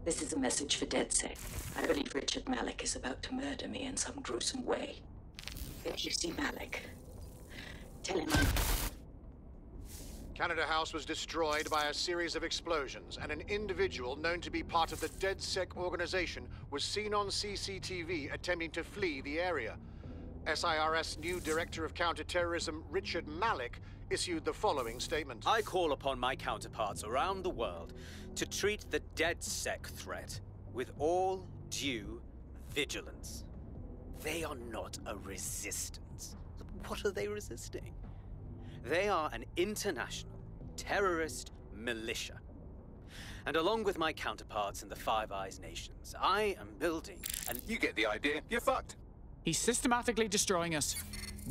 This is a message for DedSec. I believe Richard Malik is about to murder me in some gruesome way. If you see Malik, tell him I'm... Canada House was destroyed by a series of explosions, and an individual known to be part of the DedSec organization was seen on CCTV attempting to flee the area. SIRS new Director of Counterterrorism, Richard Malik, issued the following statement. I call upon my counterparts around the world to treat the DedSec threat with all due vigilance. They are not a resistance. What are they resisting? They are an international terrorist militia. And along with my counterparts in the Five Eyes nations, I am building an... You get the idea. You're fucked. He's systematically destroying us.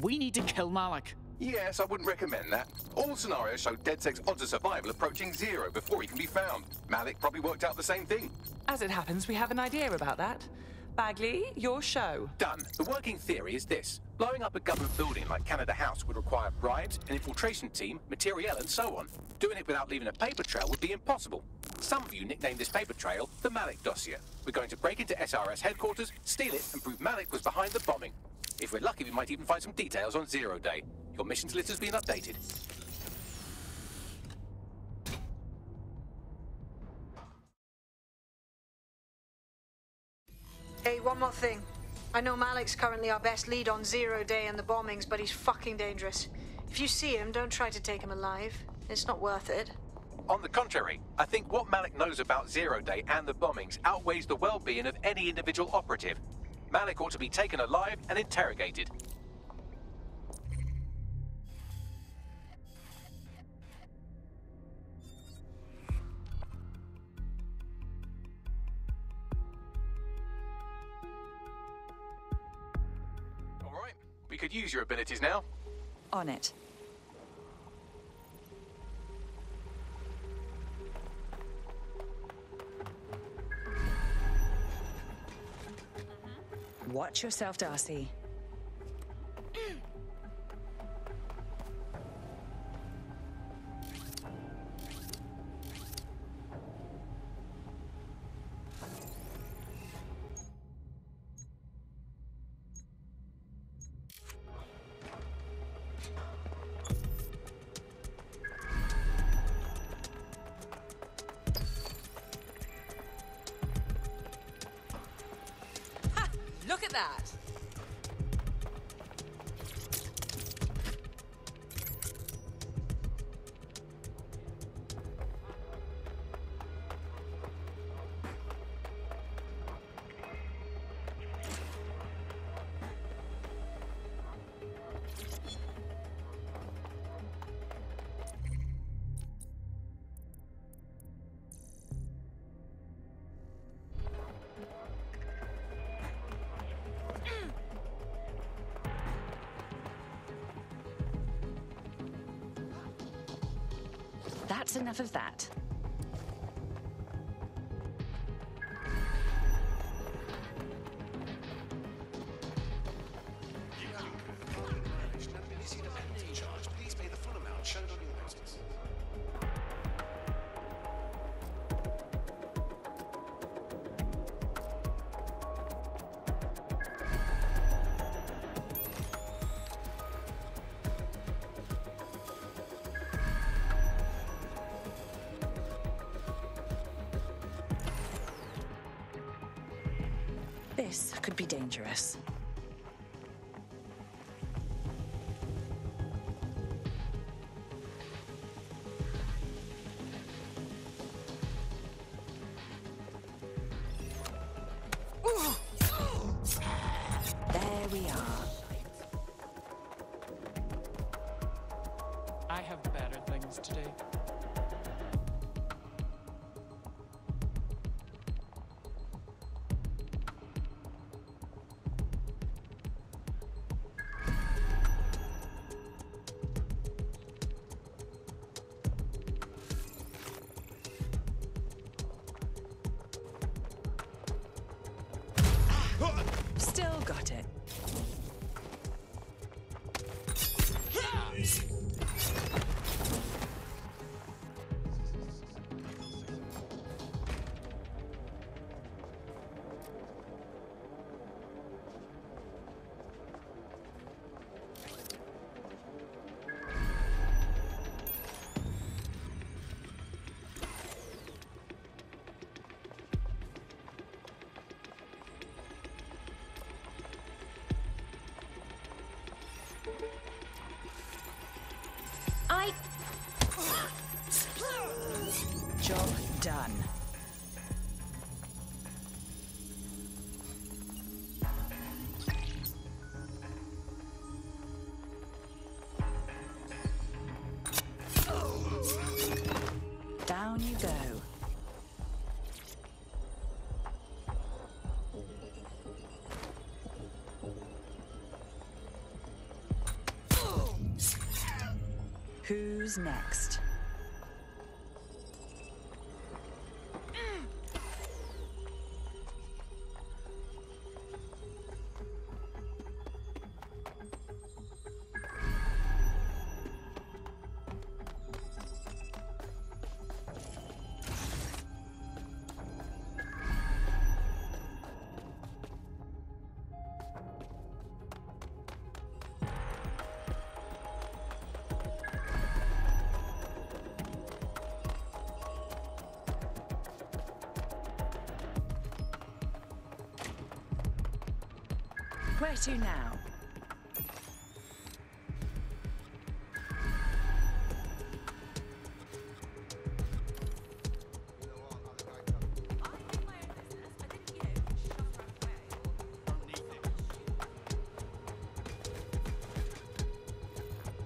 We need to kill Malik. Yes, I wouldn't recommend that. All scenarios show DedSec's odds of survival approaching 0 before he can be found. Malik probably worked out the same thing. As it happens, we have an idea about that. Bagley, your show. Done. The working theory is this. Blowing up a government building like Canada House would require bribes, an infiltration team, materiel, and so on. Doing it without leaving a paper trail would be impossible. Some of you nicknamed this paper trail the Malik Dossier. We're going to break into SRS headquarters, steal it, and prove Malik was behind the bombing. If we're lucky, we might even find some details on 0 Day. Your missions list has been updated. Hey, one more thing. I know Malik's currently our best lead on 0 Day and the bombings, but he's fucking dangerous. If you see him, don't try to take him alive. It's not worth it. On the contrary, I think what Malik knows about 0 Day and the bombings outweighs the well-being of any individual operative. Malik ought to be taken alive and interrogated. All right, we could use your abilities now. On it. Watch yourself, Dossier. Look at that! That's enough of that. Please pay the full amount shown on your notice. This could be dangerous. There we are. I have better things to do. Still got it. right. Job done. Down you go. Who's next? Where to now?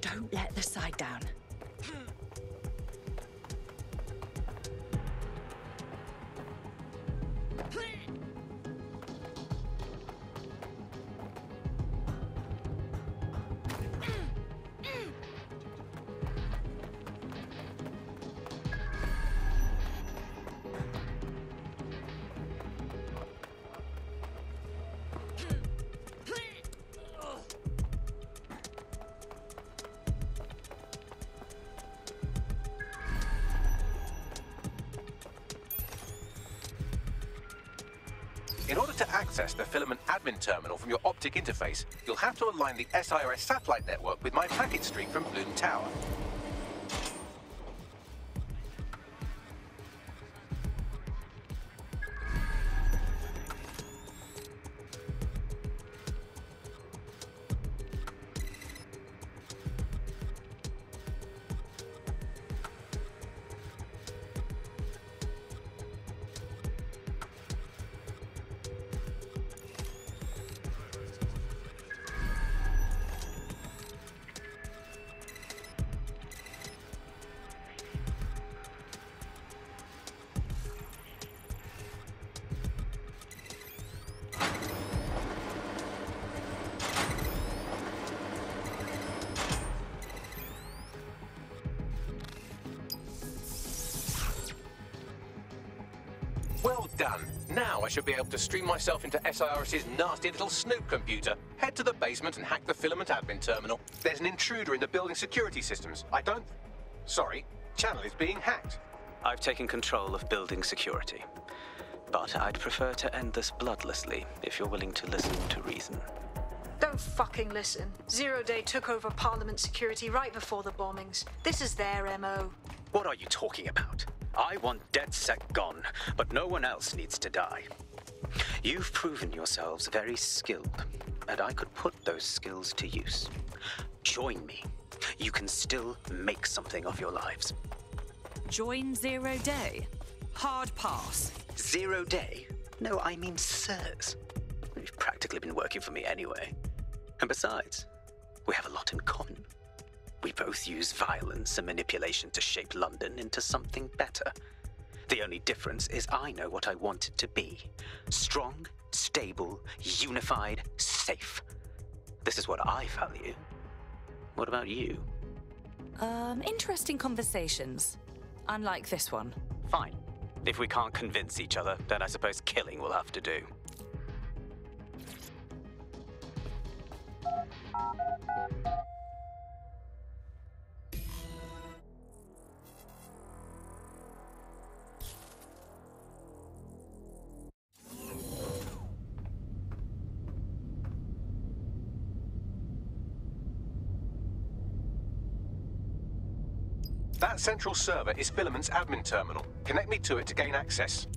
Don't let the side down. In order to access the filament admin terminal from your optic interface, you'll have to align the SIRS satellite network with my packet stream from Bloom Tower. Well done. Now I should be able to stream myself into SIRS's nasty little snoop computer, head to the basement and hack the filament admin terminal. There's an intruder in the building security systems. Sorry, channel is being hacked. I've taken control of building security. But I'd prefer to end this bloodlessly, if you're willing to listen to reason. Don't fucking listen. Zero Day took over Parliament security right before the bombings. This is their MO. What are you talking about? I want DedSec gone, but no one else needs to die. You've proven yourselves very skilled, and I could put those skills to use. Join me. You can still make something of your lives. Join Zero Day. Hard pass. 0 Day? No, I mean sirs. You've practically been working for me anyway. And besides, we have a lot in common. We both use violence and manipulation to shape London into something better. The only difference is I know what I want it to be. Strong, stable, unified, safe. This is what I value. What about you? Interesting conversations. Unlike this one. Fine. If we can't convince each other, then I suppose killing will have to do. That central server is Filament's admin terminal. Connect me to it to gain access.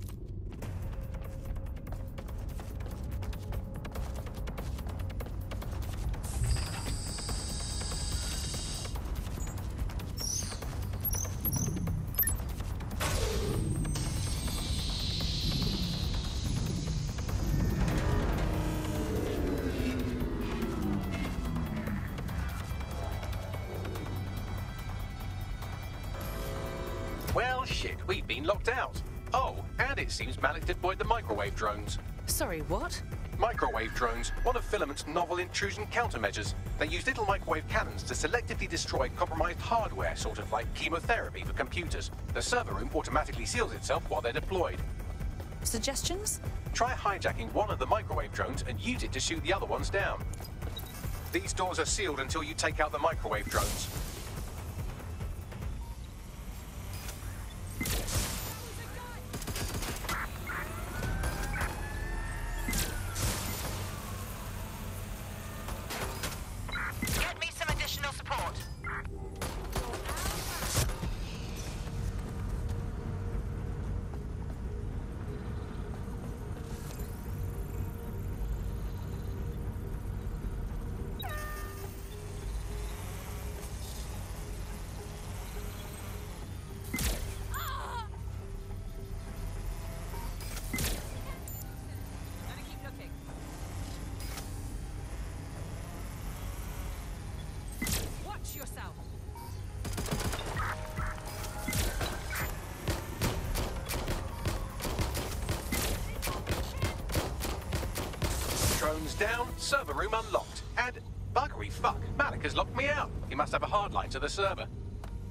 Well, shit, we've been locked out. Oh, and it seems Malik deployed the microwave drones. Sorry, what? Microwave drones, one of Filament's novel intrusion countermeasures. They use little microwave cannons to selectively destroy compromised hardware, sort of like chemotherapy for computers. The server room automatically seals itself while they're deployed. Suggestions? Try hijacking one of the microwave drones and use it to shoot the other ones down. These doors are sealed until you take out the microwave drones. Get me some additional support. Yourself. Drones down, server room unlocked. And buggery fuck, Malik has locked me out. He must have a hard line to the server.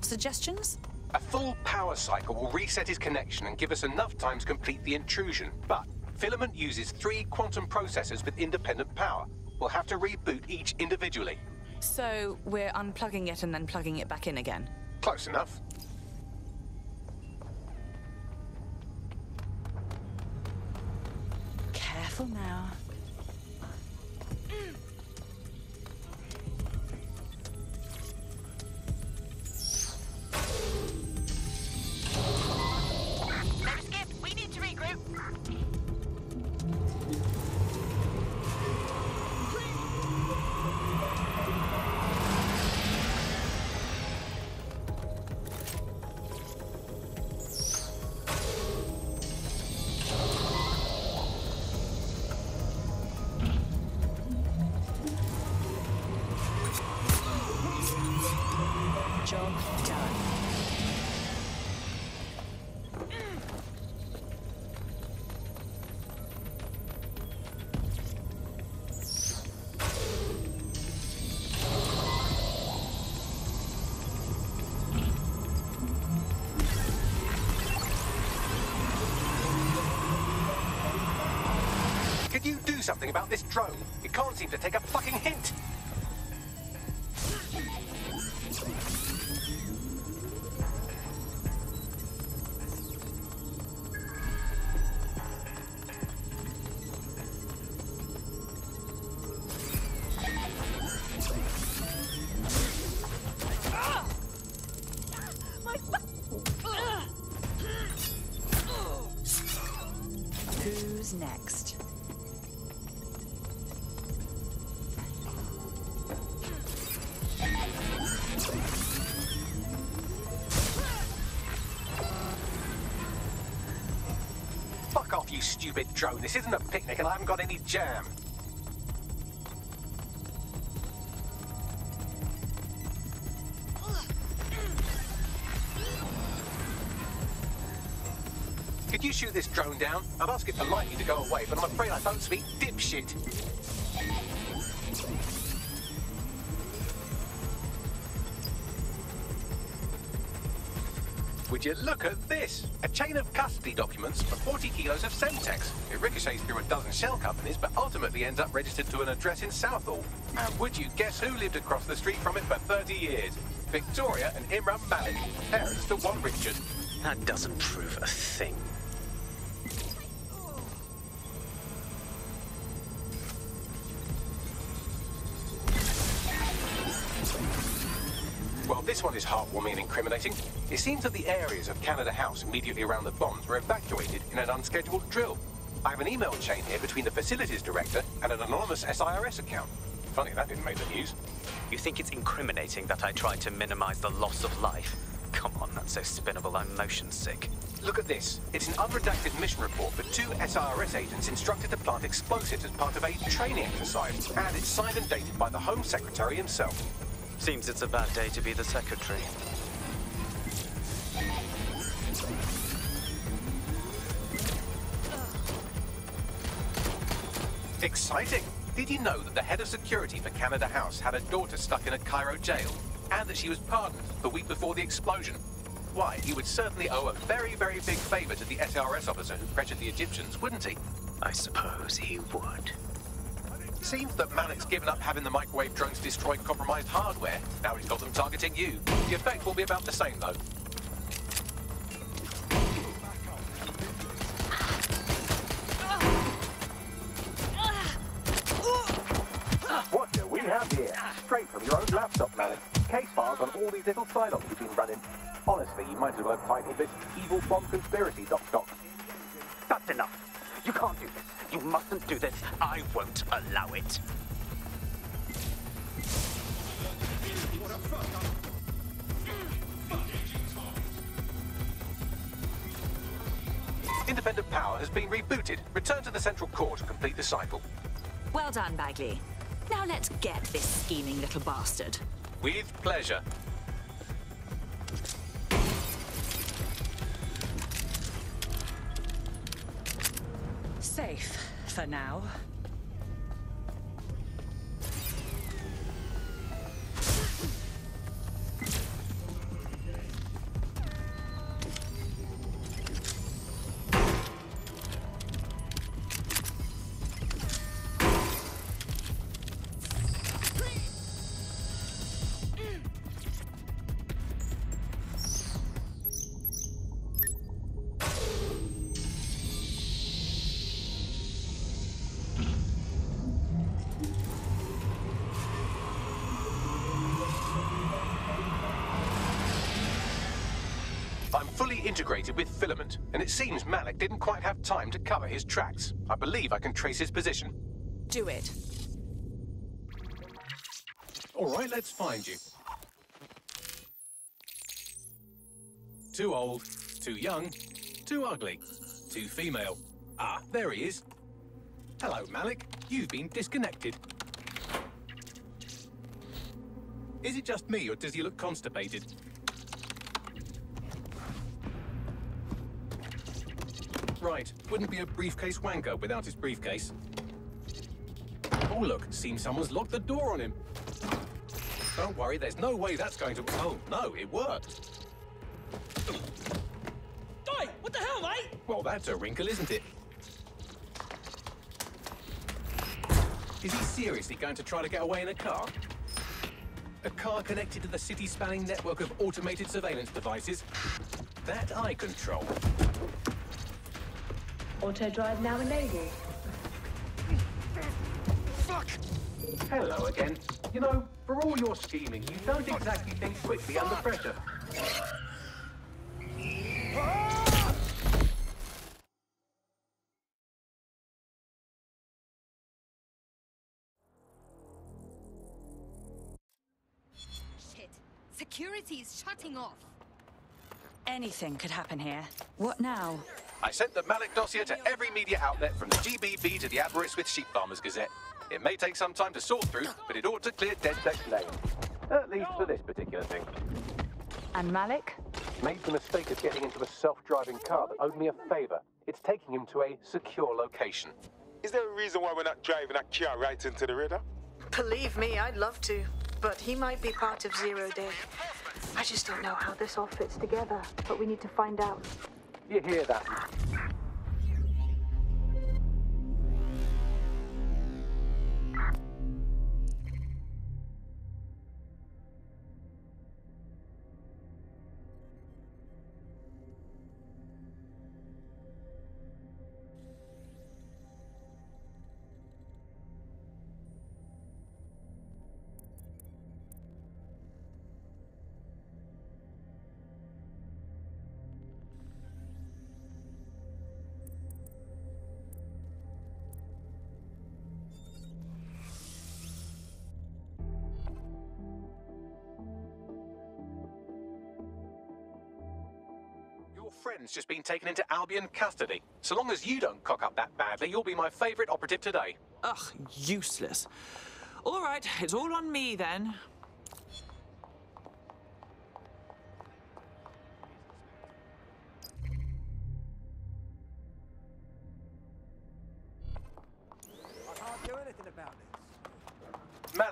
Suggestions? A full power cycle will reset his connection and give us enough time to complete the intrusion. But Filament uses 3 quantum processors with independent power. We'll have to reboot each individually. So we're unplugging it and then plugging it back in again? Close enough. Careful now. No skip. We need to regroup. Job done. Can you do something about this drone? It can't seem to take a fucking hint. Who's next? Fuck off, you stupid drone. This isn't a picnic and I haven't got any jam. Could you shoot this drone down? I'd ask it politely to go away, but I'm afraid I don't speak dipshit. Would you look at this? A chain of custody documents for 40 kilos of Semtex. It ricochets through a dozen shell companies, but ultimately ends up registered to an address in Southall. And would you guess who lived across the street from it for 30 years? Victoria and Imran Malik, parents to one Richard. That doesn't prove a thing. Well, this one is heartwarming and incriminating. It seems that the areas of Canada House immediately around the bombs were evacuated in an unscheduled drill. I have an email chain here between the facilities director and an anonymous SIRS account. Funny that didn't make the news. You think it's incriminating that I tried to minimize the loss of life? Come on, that's so spinnable, I'm motion sick. Look at this. It's an unredacted mission report for 2 SIRS agents instructed to plant explosives as part of a training exercise. And it's signed and dated by the Home Secretary himself. Seems it's a bad day to be the secretary. Exciting! Did you know that the head of security for Canada House had a daughter stuck in a Cairo jail, and that she was pardoned the week before the explosion? Why, he would certainly owe a very, very big favor to the SRS officer who pressured the Egyptians, wouldn't he? I suppose he would. Seems that Malik's given up having the microwave drones destroy compromised hardware. Now he's got them targeting you. The effect will be about the same, though. What do we have here? Straight from your own laptop, Malik. Case files on all these little side-ops you've been running. Honestly, you might as well have titled this Evil Bomb Conspiracy, Doc. That's enough. You can't do this. You mustn't do this. I won't allow it. Independent power has been rebooted. Return to the central core to complete the cycle. Well done, Bagley. Now let's get this scheming little bastard. With pleasure. Safe for now. I'm fully integrated with Filament, and it seems Malik didn't quite have time to cover his tracks. I believe I can trace his position. Do it. All right, let's find you. Too old, too young, too ugly, too female. Ah, there he is. Hello, Malik. You've been disconnected. Is it just me, or does he look constipated? Right, wouldn't be a briefcase wanker without his briefcase. Oh look, seems someone's locked the door on him. Don't worry, there's no way that's going to... Oh, no, it worked. Oi, what the hell, mate? Well, that's a wrinkle, isn't it? Is he seriously going to try to get away in a car? A car connected to the city-spanning network of automated surveillance devices? That I control. Auto drive now enabled. Fuck! Hello again. You know, for all your scheming, you don't exactly think quickly under pressure. Shit. Security is shutting off. Anything could happen here. What now? I sent the Malik dossier to every media outlet from the GBB to the Aberystwyth Sheep Farmers Gazette. It may take some time to sort through, but it ought to clear DedSec's name. At least for this particular thing. And Malik? Made the mistake of getting into a self-driving car that owed me a favor. It's taking him to a secure location. Is there a reason why we're not driving that car right into the radar? Believe me, I'd love to. But he might be part of Zero Day. I just don't know how this all fits together. But we need to find out. You hear that? Friend's just been taken into Albion custody. So long as you don't cock up that badly, you'll be my favourite operative today. Ugh, useless. All right, it's all on me then.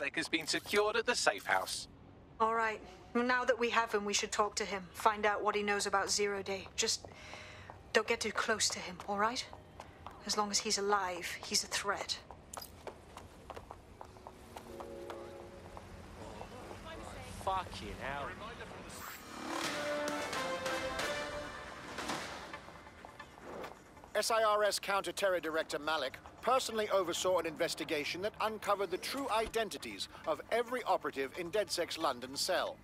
Malik has been secured at the safe house. All right. Now that we have him, we should talk to him. Find out what he knows about Zero Day. Just don't get too close to him, all right? As long as he's alive, he's a threat. Fucking hell. SIRS Counter-Terror Director Malik personally oversaw an investigation that uncovered the true identities of every operative in DedSec's London cell.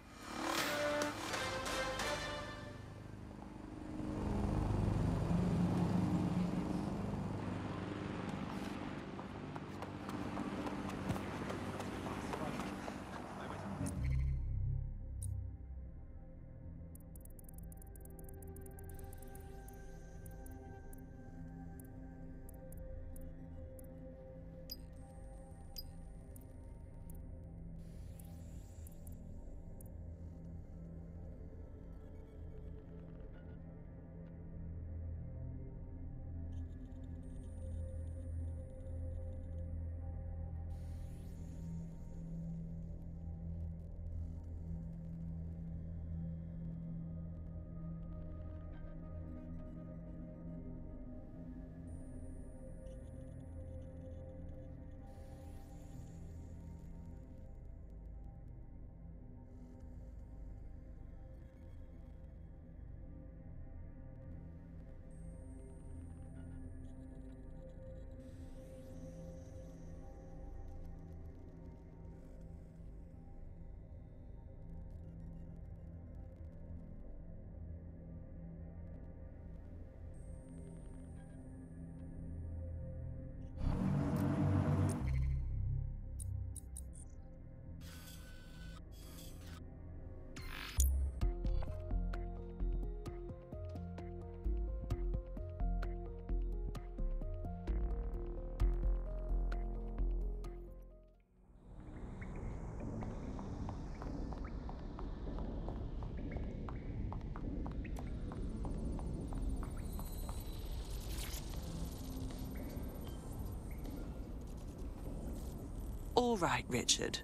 All right, Richard.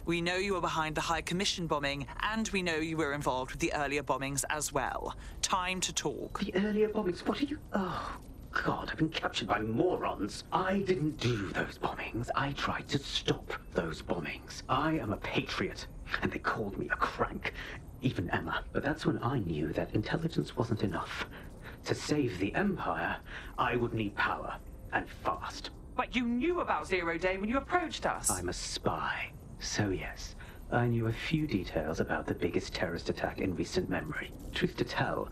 We know you were behind the High Commission bombing, and we know you were involved with the earlier bombings as well. Time to talk. The earlier bombings? What are you... Oh, God, I've been captured by morons. I didn't do those bombings. I tried to stop those bombings. I am a patriot, and they called me a crank. Even Emma. But that's when I knew that intelligence wasn't enough. To save the Empire, I would need power, and fast. But you knew about Zero Day when you approached us. I'm a spy. So yes, I knew a few details about the biggest terrorist attack in recent memory. Truth to tell,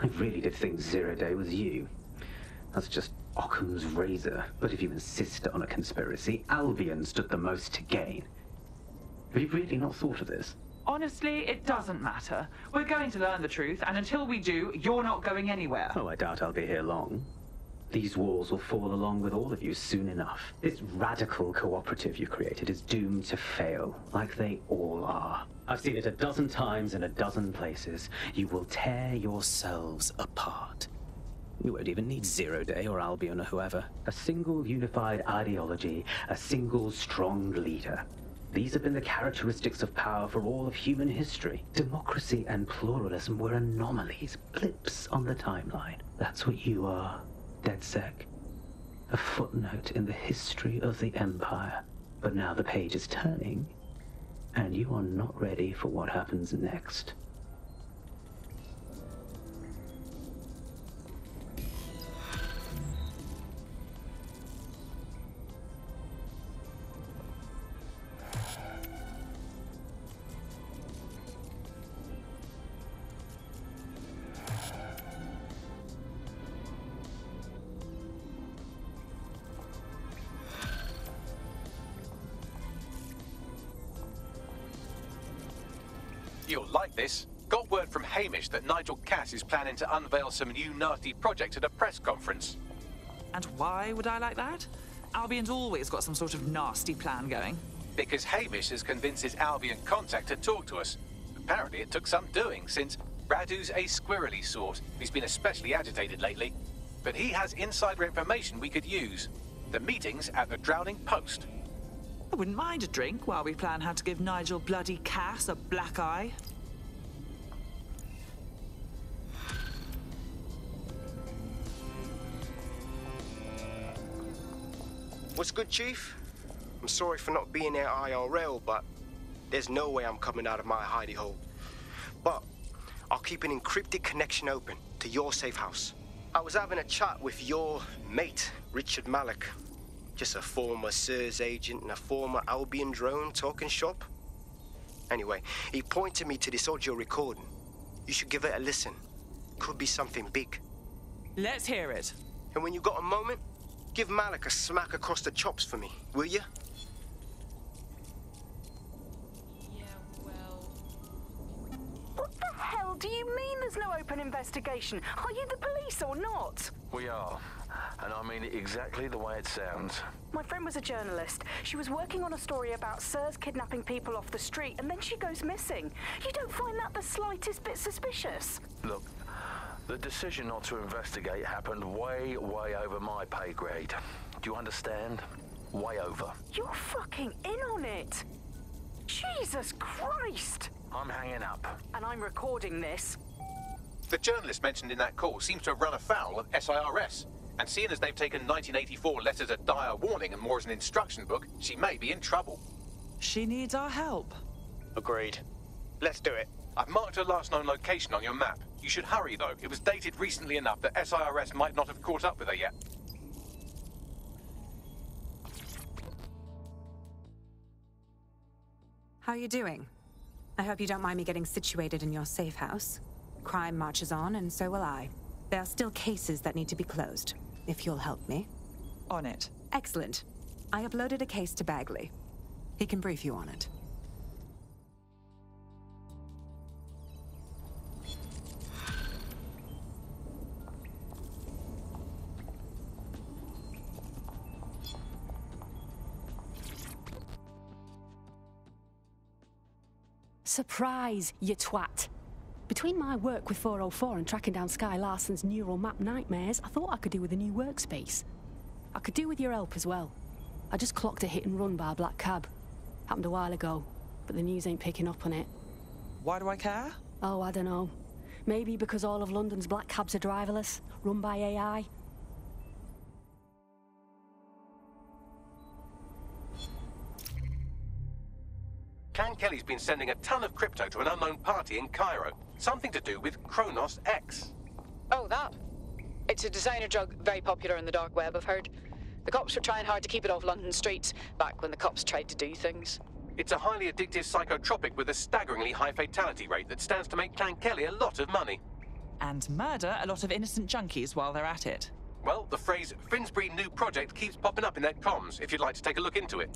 I really did think Zero Day was you. That's just Occam's razor. But if you insist on a conspiracy, Albion stood the most to gain. Have you really not thought of this? Honestly, it doesn't matter. We're going to learn the truth, and until we do, you're not going anywhere. Oh, I doubt I'll be here long. These walls will fall along with all of you soon enough. This radical cooperative you created is doomed to fail, like they all are. I've seen it a dozen times in a dozen places. You will tear yourselves apart. You won't even need Zero Day or Albion or whoever. A single unified ideology, a single strong leader. These have been the characteristics of power for all of human history. Democracy and pluralism were anomalies, blips on the timeline. That's what you are. DedSec. A footnote in the history of the Empire. But now the page is turning, and you are not ready for what happens next. You'll like this. Got word from Hamish that Nigel Cass is planning to unveil some new nasty project at a press conference. And why would I like that? Albion's always got some sort of nasty plan going. Because Hamish has convinced his Albion contact to talk to us. Apparently it took some doing, since Radu's a squirrely sort. He's been especially agitated lately. But he has insider information we could use. The meeting's at the Drowning Post. I wouldn't mind a drink while we plan how to give Nigel bloody Cass a black eye. What's good, Chief? I'm sorry for not being there IRL, but there's no way I'm coming out of my hidey hole. But I'll keep an encrypted connection open to your safe house. I was having a chat with your mate, Richard Malik. Just a former SIRS agent and a former Albion drone talking shop. Anyway, he pointed me to this audio recording. You should give it a listen. Could be something big. Let's hear it. And when you got a moment, give Malik a smack across the chops for me, will you? What the hell do you mean there's no open investigation? Are you the police or not? We are. And I mean it exactly the way it sounds. My friend was a journalist. She was working on a story about SIRS kidnapping people off the street, and then she goes missing. You don't find that the slightest bit suspicious? Look, the decision not to investigate happened way, way over my pay grade. Do you understand? Way over. You're fucking in on it. Jesus Christ! I'm hanging up. And I'm recording this. The journalist mentioned in that call seems to have run afoul of SIRS. And seeing as they've taken 1984 letters a dire warning and more as an instruction book, she may be in trouble. She needs our help. Agreed. Let's do it. I've marked her last known location on your map. You should hurry, though. It was dated recently enough that SIRS might not have caught up with her yet. How are you doing? I hope you don't mind me getting situated in your safe house. Crime marches on, and so will I. There are still cases that need to be closed, if you'll help me. On it. Excellent. I uploaded a case to Bagley. He can brief you on it. Surprise, you twat. Between my work with 404 and tracking down Sky Larson's neural map nightmares, I thought I could do with a new workspace. I could do with your help as well. I just clocked a hit and run by a black cab. Happened a while ago, but the news ain't picking up on it. Why do I care? Oh, I don't know. Maybe because all of London's black cabs are driverless, run by AI. Clan Kelly's been sending a ton of crypto to an unknown party in Cairo. Something to do with Kronos X. Oh, that? It's a designer drug very popular in the dark web, I've heard. The cops were trying hard to keep it off London streets, back when the cops tried to do things. It's a highly addictive psychotropic with a staggeringly high fatality rate that stands to make Clan Kelly a lot of money. And murder a lot of innocent junkies while they're at it. Well, the phrase Finsbury New Project keeps popping up in their comms, if you'd like to take a look into it.